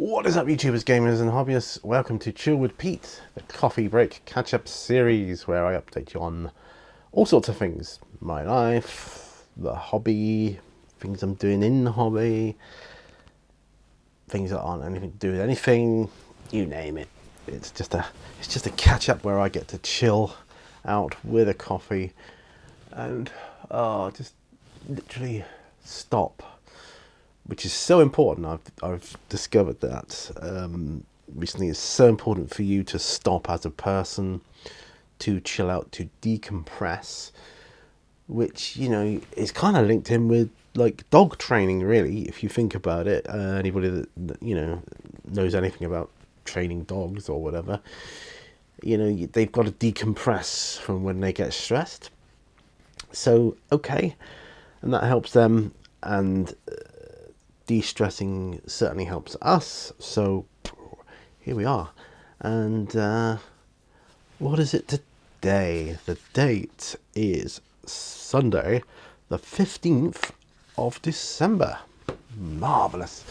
What is up, YouTubers, gamers, and hobbyists? Welcome to Chill with Pete, the coffee break catch-up series where I update you on all sorts of things. My life, the hobby, things I'm doing in the hobby, things that aren't anything to do with anything, you name it. It's just a catch-up where I get to chill out with a coffee and just literally stop, which is so important. I've discovered that recently. It's so important for you to stop as a person, to chill out, to decompress, which, you know, is kind of linked in with like dog training, really, if you think about it. Anybody that you know knows anything about training dogs or whatever, you know, they've got to decompress from when they get stressed. So okay, and that helps them, and de-stressing certainly helps us. So here we are. And what is it today? The date is Sunday the 15th of December. Marvellous.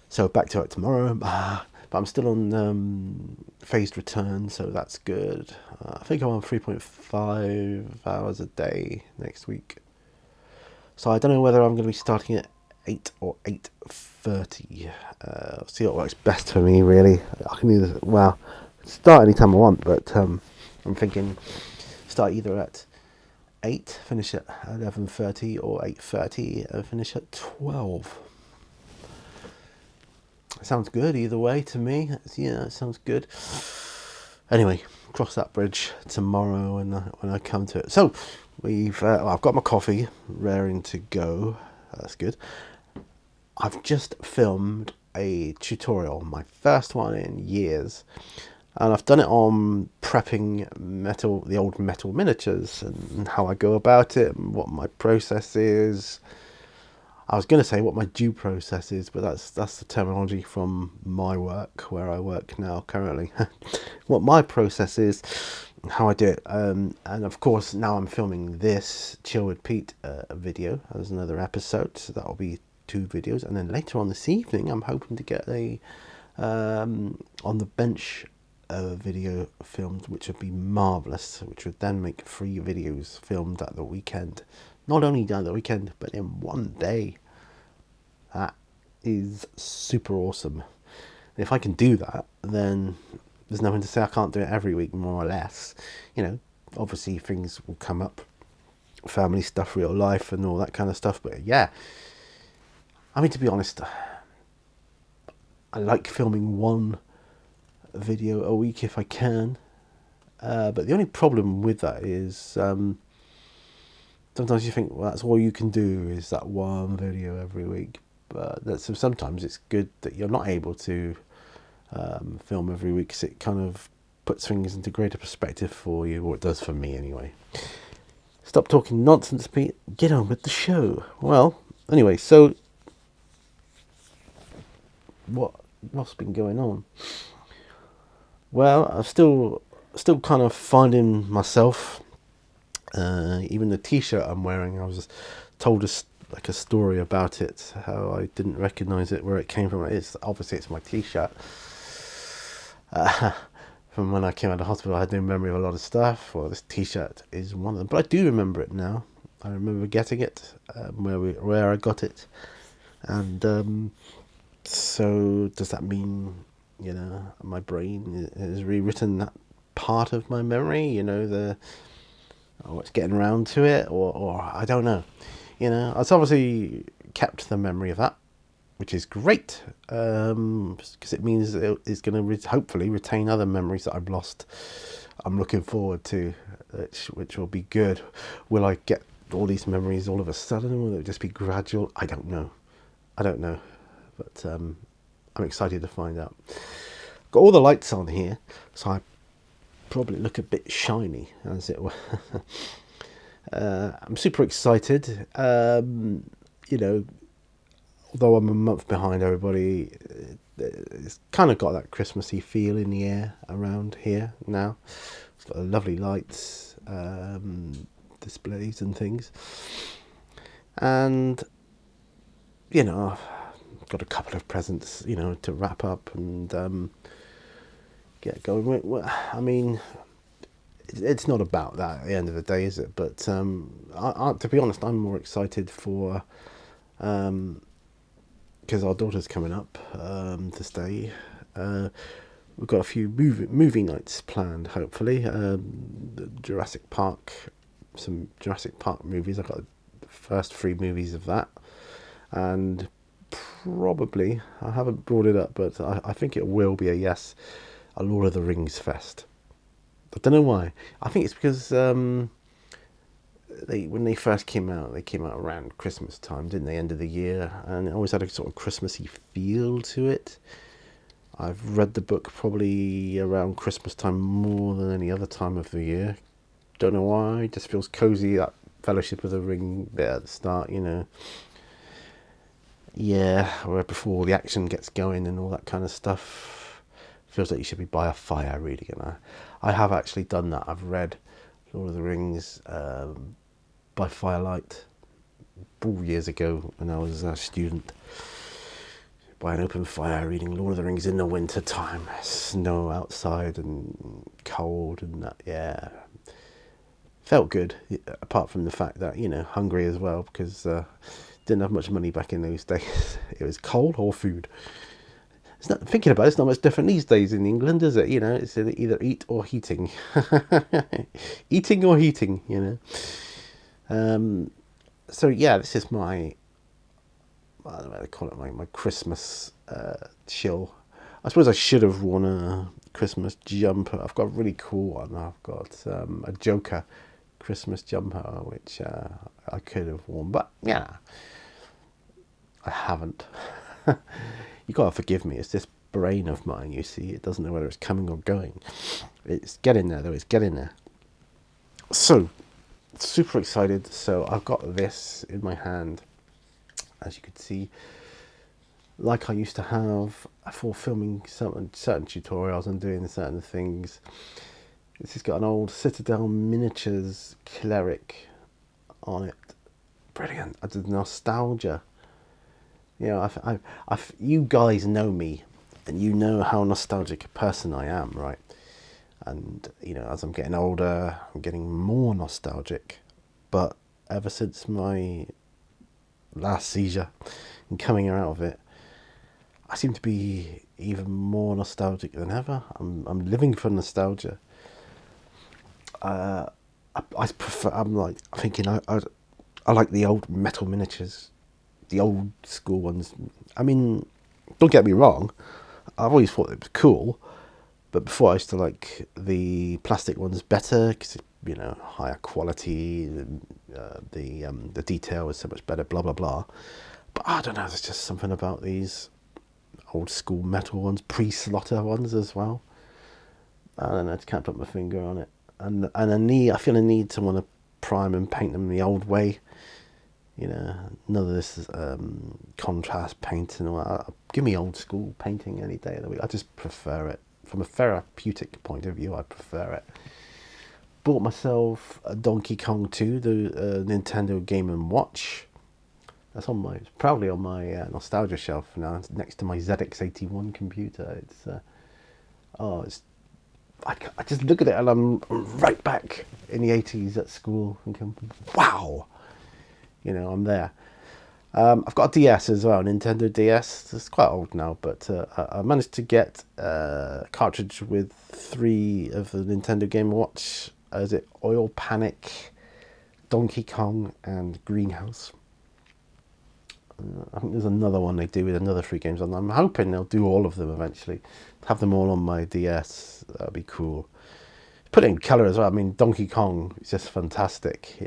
So back to it tomorrow, but I'm still on phased return, so that's good. I think I'm on 3.5 hours a day next week, so I don't know whether I'm going to be starting at 8 or 8:30. See what works best for me, really. I can either, well, start anytime I want, but I'm thinking start either at 8, finish at 11:30, or 8:30 and finish at 12. Sounds good either way to me. Yeah, it sounds good. Anyway, cross that bridge tomorrow when I come to it. So I've got my coffee raring to go. That's good. I've just filmed a tutorial, my first one in years, and I've done it on prepping the old metal miniatures, and how I go about it, and what my process is. I was going to say what my due process is, but that's the terminology from my work, where I work now currently. What my process is, how I do it, and of course now I'm filming this Chill with Pete video as another episode, so that'll be 2 videos, and then later on this evening I'm hoping to get a on the bench video filmed, which would be marvellous, which would then make 3 videos filmed at the weekend. Not only at the weekend, but in one day. That is super awesome. And if I can do that, then there's nothing to say I can't do it every week, more or less. You know, obviously things will come up, family stuff, real life, and all that kind of stuff. But yeah, I mean, to be honest, I like filming 1 video a week if I can. But the only problem with that is sometimes you think, well, that's all you can do is that 1 video every week. But sometimes it's good that you're not able to film every week, because it kind of puts things into greater perspective for you, or it does for me anyway. Stop talking nonsense, Pete. Get on with the show. Well, anyway, so what's been going on? Well, I'm still kind of finding myself. Even the t-shirt I'm wearing, I was told like a story about it, how I didn't recognize it, where it came from. It's my t-shirt. From when I came out of hospital, I had no memory of a lot of stuff. Well, this t-shirt is one of them, but I do remember it now. I remember getting it, where I got it, and so does that mean, you know, my brain has rewritten that part of my memory? You know, it's getting around to it, or I don't know. You know, it's obviously kept the memory of that, which is great, because it means it's going to hopefully retain other memories that I've lost. I'm looking forward to, which will be good. Will I get all these memories all of a sudden? Will it just be gradual? I don't know, but I'm excited to find out. Got all the lights on here, so I probably look a bit shiny, as it were. I'm super excited. You know, although I'm a month behind everybody, it's kind of got that Christmassy feel in the air around here now. It's got lovely lights, displays and things, and you know, got a couple of presents, to wrap up and get going. I mean, it's not about that at the end of the day, is it? But to be honest, I'm more excited for because our daughter's coming up to stay. We've got a few movie nights planned, hopefully. Jurassic Park, some Jurassic Park movies. I've got the first 3 movies of that. And probably, I haven't brought it up, but I think it will be a Lord of the Rings fest. I don't know why. I think it's because when they first came out, they came out around Christmas time, didn't they? End of the year, and it always had a sort of Christmassy feel to it. I've read the book probably around Christmas time more than any other time of the year. Don't know why. It just feels cozy, that Fellowship of the Ring bit at the start, Yeah, where before the action gets going and all that kind of stuff. Feels like you should be by a fire reading it. I have actually done that. I've read Lord of the Rings by firelight years ago when I was a student. By an open fire, reading Lord of the Rings in the winter time. Snow outside and cold and that, yeah. Felt good, apart from the fact that, hungry as well, because didn't have much money back in those days. It was coal or food. It's not, thinking about it, it's not much different these days in England, is it? It's either eat or heating. Eating or heating, So yeah, this is my, I don't know what they call it, my Christmas chill. I suppose I should have worn a Christmas jumper. I've got a really cool one. I've got a Joker Christmas jumper, which I could have worn, but yeah, I haven't. You gotta forgive me. It's this brain of mine, you see. It doesn't know whether it's coming or going. It's getting there, though. It's getting there. So, super excited. So I've got this in my hand, as you can see, like I used to have for filming certain tutorials and doing certain things. This has got an old Citadel Miniatures Cleric on it. Brilliant. I did nostalgia. You guys know me, and you know how nostalgic a person I am, right? And, as I'm getting older, I'm getting more nostalgic. But ever since my last seizure and coming out of it, I seem to be even more nostalgic than ever. I'm living for nostalgia. I prefer. I'm like thinking. I like the old metal miniatures, the old school ones. I mean, don't get me wrong. I've always thought it was cool, but before I used to like the plastic ones better because higher quality. The detail is so much better. Blah blah blah. But I don't know. There's just something about these old school metal ones, pre-slaughter ones as well. I don't know. I just can't put my finger on it. And I feel a need to want to prime and paint them the old way. None of this contrast paint and all that. Give me old school painting any day of the week. I just prefer it. From a therapeutic point of view, I prefer it. Bought myself a Donkey Kong 2, the Nintendo Game & Watch. That's proudly on my nostalgia shelf now, next to my ZX81 computer. I just look at it and I'm right back in the 80s at school thinking, wow, I'm there. I've got a DS as well, Nintendo DS. It's quite old now, but I managed to get a cartridge with 3 of the Nintendo Game & Watch. Is it Oil Panic, Donkey Kong, and Greenhouse? I think there's another one they do with another 3 games on. I'm hoping they'll do all of them eventually. Have them all on my DS. That'd be cool. Put it in colour as well. I mean, Donkey Kong is just fantastic,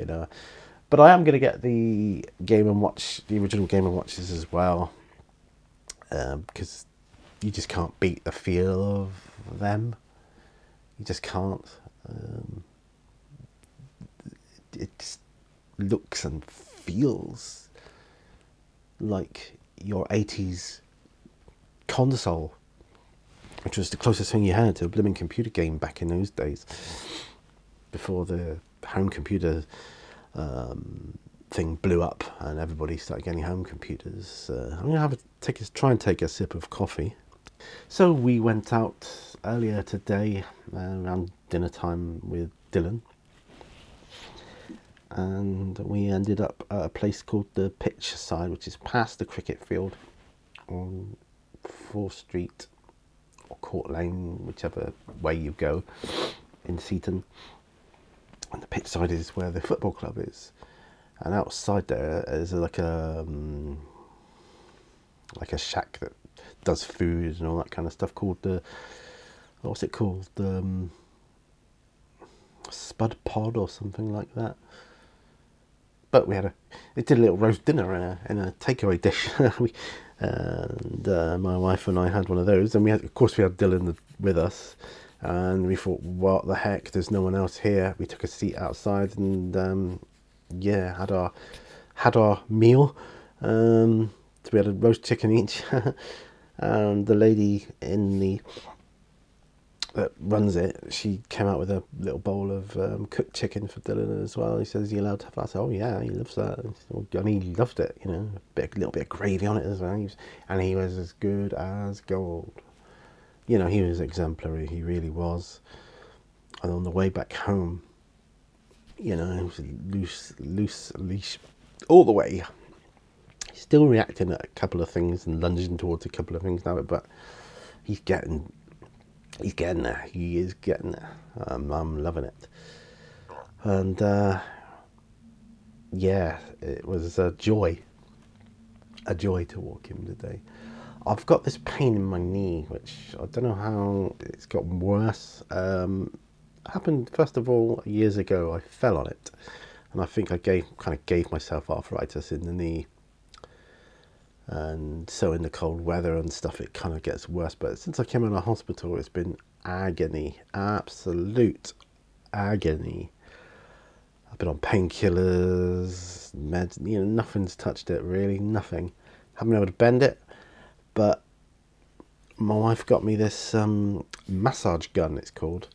But I am going to get the Game & Watch, the original Game & Watches as well, because you just can't beat the feel of them. You just can't. It just looks and feels like your 80s console, which was the closest thing you had to a blooming computer game back in those days, before the home computer thing blew up and everybody started getting home computers. I'm gonna try and take a sip of coffee. So we went out earlier today around dinner time with Dylan, and we ended up at a place called the Pitch Side, which is past the cricket field on 4th Street or Court Lane, whichever way you go, in Seaton. And the Pitch Side is where the football club is, and outside there is like a shack that does food and all that kind of stuff called the, what's it called, the Spud Pod or something like that. But we did a little roast dinner in a takeaway dish. And my wife and I had one of those, and of course we had Dylan with us, and we thought, what the heck, there's no one else here. We took a seat outside and had our meal. So we had a roast chicken each. And the lady that runs it, she came out with a little bowl of cooked chicken for Dylan as well. He says, "Are you allowed to have that?" I said, "Oh yeah, he loves that." And he loved it, a little bit of gravy on it as well. And he was as good as gold. He was exemplary. He really was. And on the way back home, he was loose leash all the way. He's still reacting at a couple of things and lunging towards a couple of things now, but he's getting there. He is getting there. I'm loving it. And it was a joy to walk him today. I've got this pain in my knee, which I don't know how it's gotten worse. Happened first of all years ago. I fell on it, and I think I gave myself arthritis in the knee. And so in the cold weather and stuff, it kind of gets worse. But since I came out of hospital, it's been agony, absolute agony. I've been on painkillers, meds, nothing's touched it, really, nothing. Haven't been able to bend it, but my wife got me this massage gun, it's called.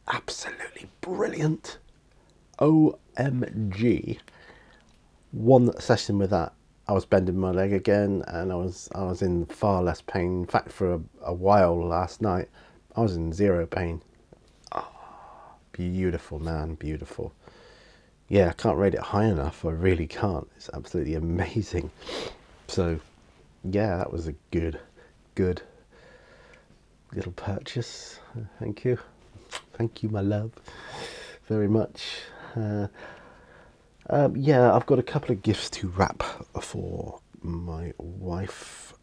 Absolutely brilliant. OMG. One session with that, I was bending my leg again, and I was in far less pain. In fact, for a while last night, I was in zero pain. Oh, beautiful, man, beautiful. Yeah, I can't rate it high enough. I really can't. It's absolutely amazing. So, yeah, that was a good little purchase. Thank you, my love, very much. I've got a couple of gifts to wrap for my wife.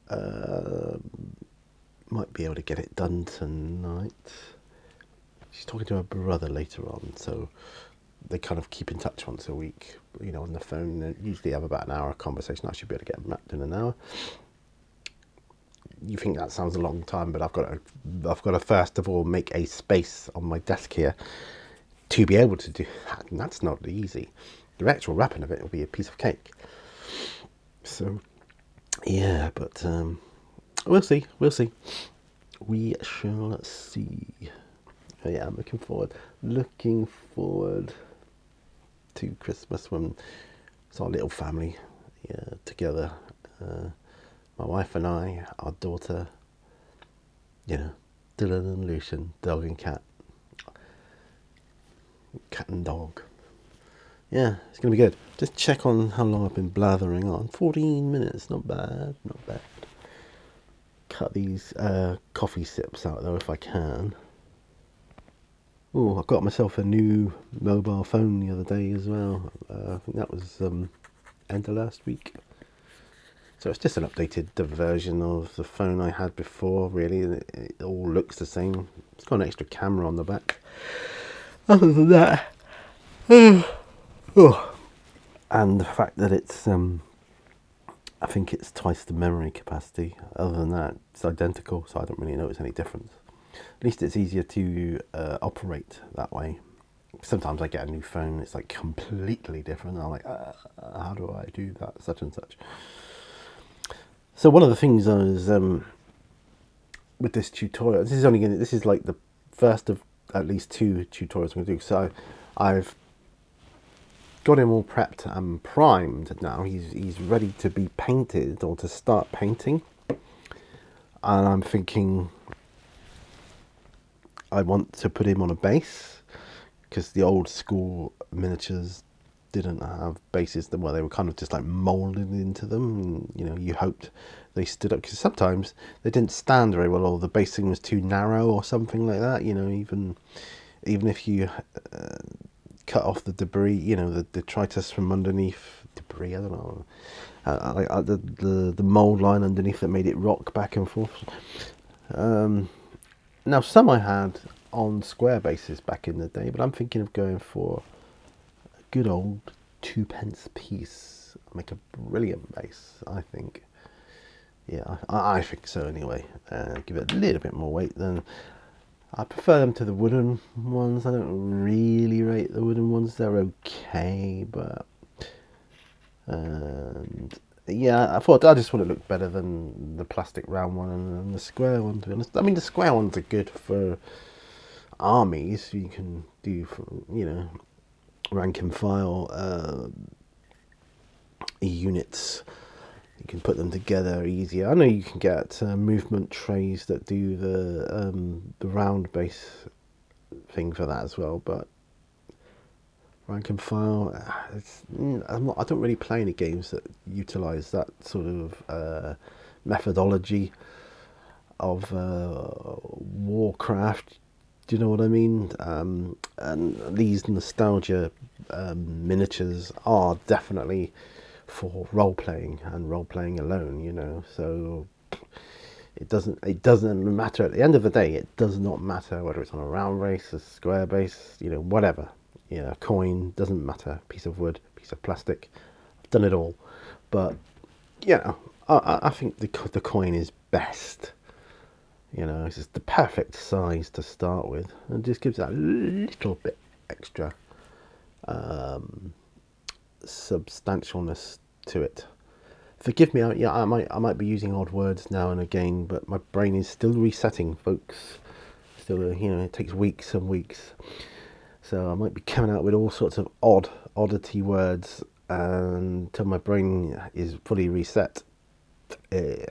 Might be able to get it done tonight. She's talking to her brother later on, so they kind of keep in touch once a week, on the phone. They usually have about an hour conversation. I should be able to get them wrapped in an hour. You think that sounds a long time, but I've got to first of all make a space on my desk here to be able to do that, and that's not easy. The actual wrapping of it will be a piece of cake. So, yeah, but we'll see. We shall see. But yeah, I'm looking forward to Christmas when it's our little family together. My wife and I, our daughter, Dylan and Lucian, dog and cat and dog. Yeah, it's going to be good. Just check on how long I've been blathering on. 14 minutes, not bad. Cut these coffee sips out though if I can. Oh, I got myself a new mobile phone the other day as well. I think that was end of last week. So it's just an updated version of the phone I had before, really. It all looks the same. It's got an extra camera on the back. Other than that, and the fact that it's, I think it's twice the memory capacity. Other than that, it's identical, so I don't really notice any difference. At least it's easier to operate that way. Sometimes I get a new phone, it's like completely different. I'm like, how do I do that, such and such? So one of the things I was with this tutorial, this is like the first of at least 2 tutorials I'm going to do. So I've got him all prepped and primed now. He's ready to be painted or to start painting. And I'm thinking I want to put him on a base, because the old school miniatures didn't have bases. Well, they were kind of just like molded into them. And, you hoped they stood up, because sometimes they didn't stand very well, or the basing was too narrow or something like that. Even if you cut off the debris, the detritus from underneath debris. I don't know, the mold line underneath that made it rock back and forth. Now, some I had on square bases back in the day, but I'm thinking of going for a good old 2p piece. Make a brilliant base, I think. Yeah, I think so anyway. Give it a little bit more weight than... I prefer them to the wooden ones. I don't really rate the wooden ones. They're okay, but... yeah, I thought I just want to look better than the plastic round one and the square one, to be honest. I mean, the square ones are good for armies. You can do, rank and file units. You can put them together easier. I know you can get movement trays that do the round base thing for that as well, but rank and file, I don't really play any games that utilise that sort of methodology of Warcraft. Do you know what I mean? And these nostalgia miniatures are definitely for role playing and role playing alone. So it doesn't matter. At the end of the day, it does not matter whether it's on a round base, a square base, whatever. A coin, doesn't matter. Piece of wood, piece of plastic. I've done it all, but I think the coin is best. It's just the perfect size to start with, and just gives that little bit extra substantialness to it. Forgive me, I might be using odd words now and again, but my brain is still resetting, folks. Still, it takes weeks and weeks, so I might be coming out with all sorts of oddity words until my brain is fully reset.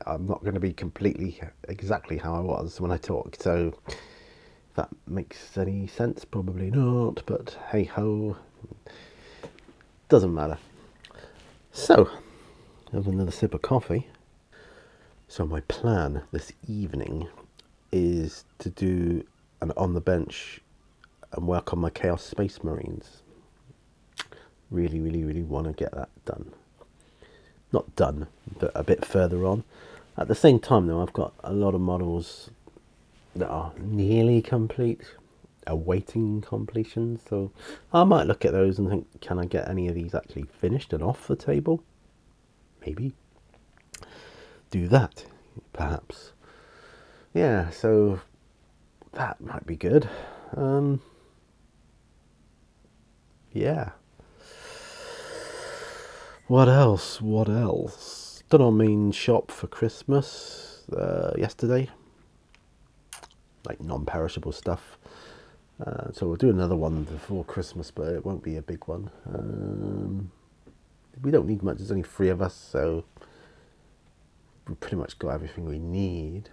I'm not going to be completely exactly how I was when I talk, so if that makes any sense, probably not, but hey ho, doesn't matter. So, have another sip of coffee. So my plan this evening is to do an on the bench and work on my Chaos Space Marines. Really, really, really want to get that done. Not done, but a bit further on. At the same time, though, I've got a lot of models that are nearly complete, awaiting completion. So I might look at those and think, can I get any of these actually finished and off the table? Maybe. Do that, perhaps. Yeah, so that might be good. Yeah. What else? Done our main shop for Christmas yesterday. Like non-perishable stuff. So we'll do another one before Christmas, but it won't be a big one. We don't need much. There's only 3 of us, so we've pretty much got everything we need.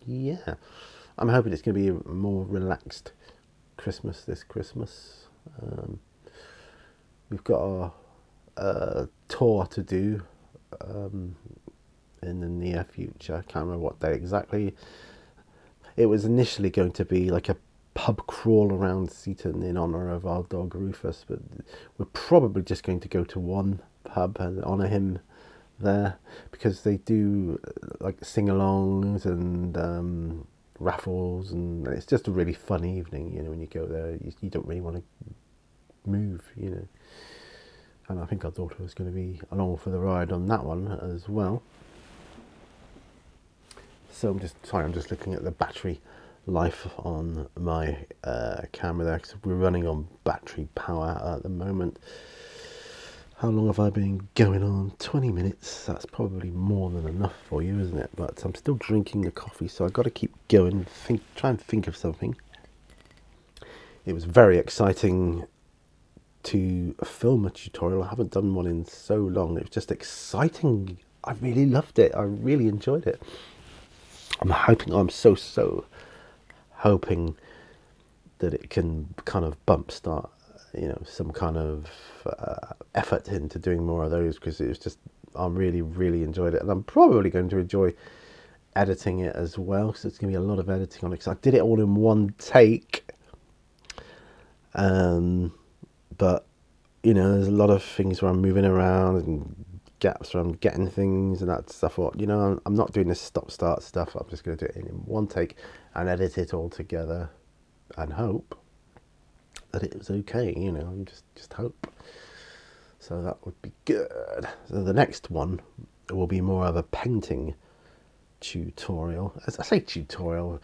Yeah. I'm hoping it's going to be a more relaxed Christmas this Christmas. We've got a tour to do in the near future. I can't remember what day exactly. It was initially going to be like a pub crawl around Seaton in honour of our dog Rufus, but we're probably just going to go to one pub and honour him there, because they do like sing-alongs and raffles, and it's just a really fun evening. When you go there, you don't really want to move, and I think our daughter was going to be along for the ride on that one as well. So I'm just looking at the battery life on my camera there, because we're running on battery power at the moment. How long have I been going on? 20 minutes. That's probably more than enough for you, isn't it? But I'm still drinking the coffee, so I've got to keep going. Try and think of something. it was very exciting to film a tutorial. I haven't done one in so long. It was just exciting. I really loved it. I really enjoyed it. I'm so hoping that it can kind of bump start, some kind of effort into doing more of those, because it was just, I really enjoyed it, and I'm probably going to enjoy editing it as well, because it's going to be a lot of editing on it, because I did it all in one take. But there's a lot of things where I'm moving around and gaps where I'm getting things and that stuff. I'm not doing this stop-start stuff. I'm just going to do it in one take and edit it all together and hope that it was okay. Just hope. So that would be good. So the next one will be more of a painting tutorial. As I say tutorial,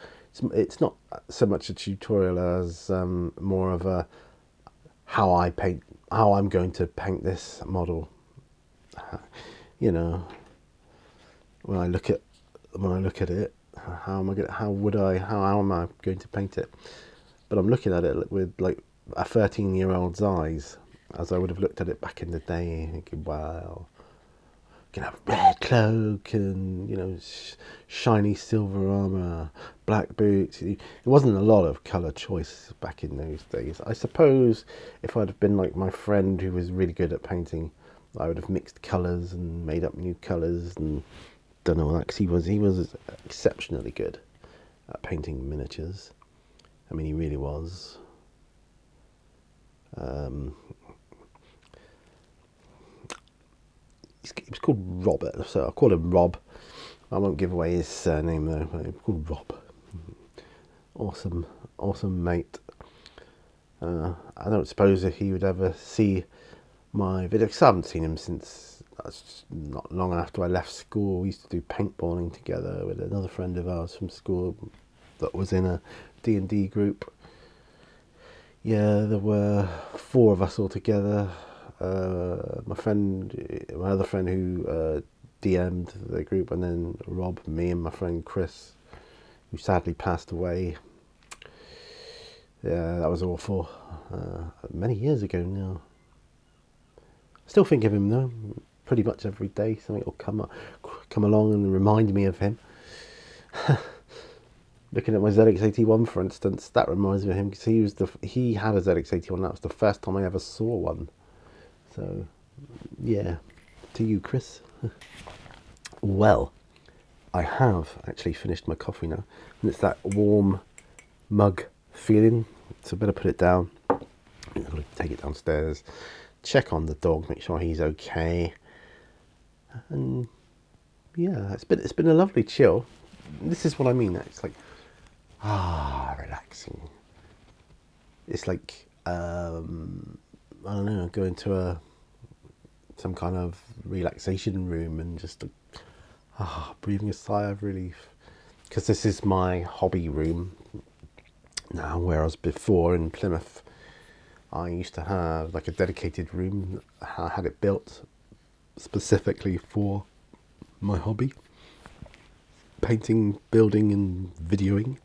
it's not so much a tutorial as more of a how I'm going to paint this model. When I look at it, how am I going to paint it? But I'm looking at it with like a 13-year-old's eyes, as I would have looked at it back in the day, thinking, wow, can have red cloak and shiny silver armor, black boots. There wasn't a lot of color choice back in those days. I suppose if I'd have been like my friend who was really good at painting, I would have mixed colors and made up new colors and done all that, because he was exceptionally good at painting miniatures. I mean, he really was. He was called Robert, so I'll call him Rob. I won't give away his surname though. He's called Rob. Awesome mate. I don't suppose if he would ever see my video, because I haven't seen him since not long after I left school. We used to do paintballing together with another friend of ours from school that was in a D&D group. Yeah, there were 4 of us all together. My other friend who DM'd the group, and then Rob, me and my friend Chris, who sadly passed away. Yeah, that was awful. Many years ago now. Still think of him though. Pretty much every day something will come along and remind me of him. Looking at my ZX81, for instance, that reminds me of him, because he had a ZX81. That was the first time I ever saw one. So, yeah, to you, Chris. Well, I have actually finished my coffee now, and it's that warm mug feeling. So I better put it down. I'm going to take it downstairs, check on the dog, make sure he's okay, and yeah, it's been a lovely chill. This is what I mean. It's like relaxing. It's like I don't know, going to some kind of relaxation room and just breathing a sigh of relief, because this is my hobby room now, whereas before in Plymouth I used to have like a dedicated room. I had it built specifically for my hobby, painting, building and videoing.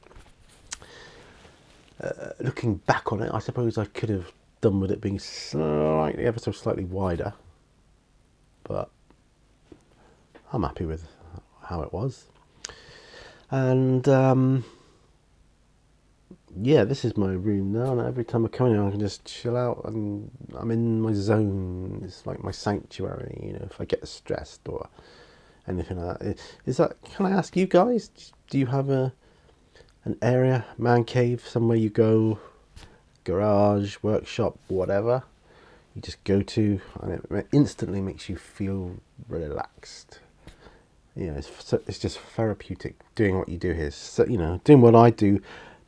Looking back on it, I suppose I could have done with it being ever so slightly wider, but I'm happy with how it was. And yeah, this is my room now, and every time I come in I can just chill out and I'm in my zone. It's like my sanctuary, if I get stressed or anything like that. Can I ask you guys, do you have an area, man cave, somewhere you go, garage, workshop, whatever, you just go to, and it instantly makes you feel relaxed? It's just therapeutic doing what you do here. So, doing what I do,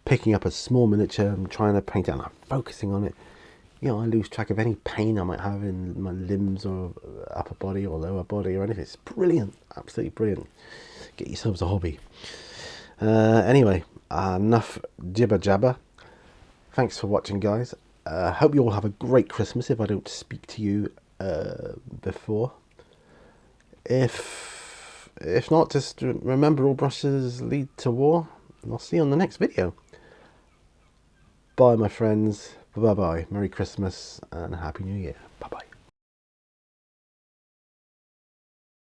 picking up a small miniature and trying to paint it, and I'm focusing on it. I lose track of any pain I might have in my limbs or upper body or lower body or anything. It's brilliant, absolutely brilliant. Get yourselves a hobby. Anyway, enough jibber jabber. Thanks for watching, guys. Hope you all have a great Christmas if I don't speak to you before. If not, just remember, all brushes lead to war, and I'll see you on the next video. Bye, my friends. Bye bye. Merry Christmas and Happy New Year. Bye bye.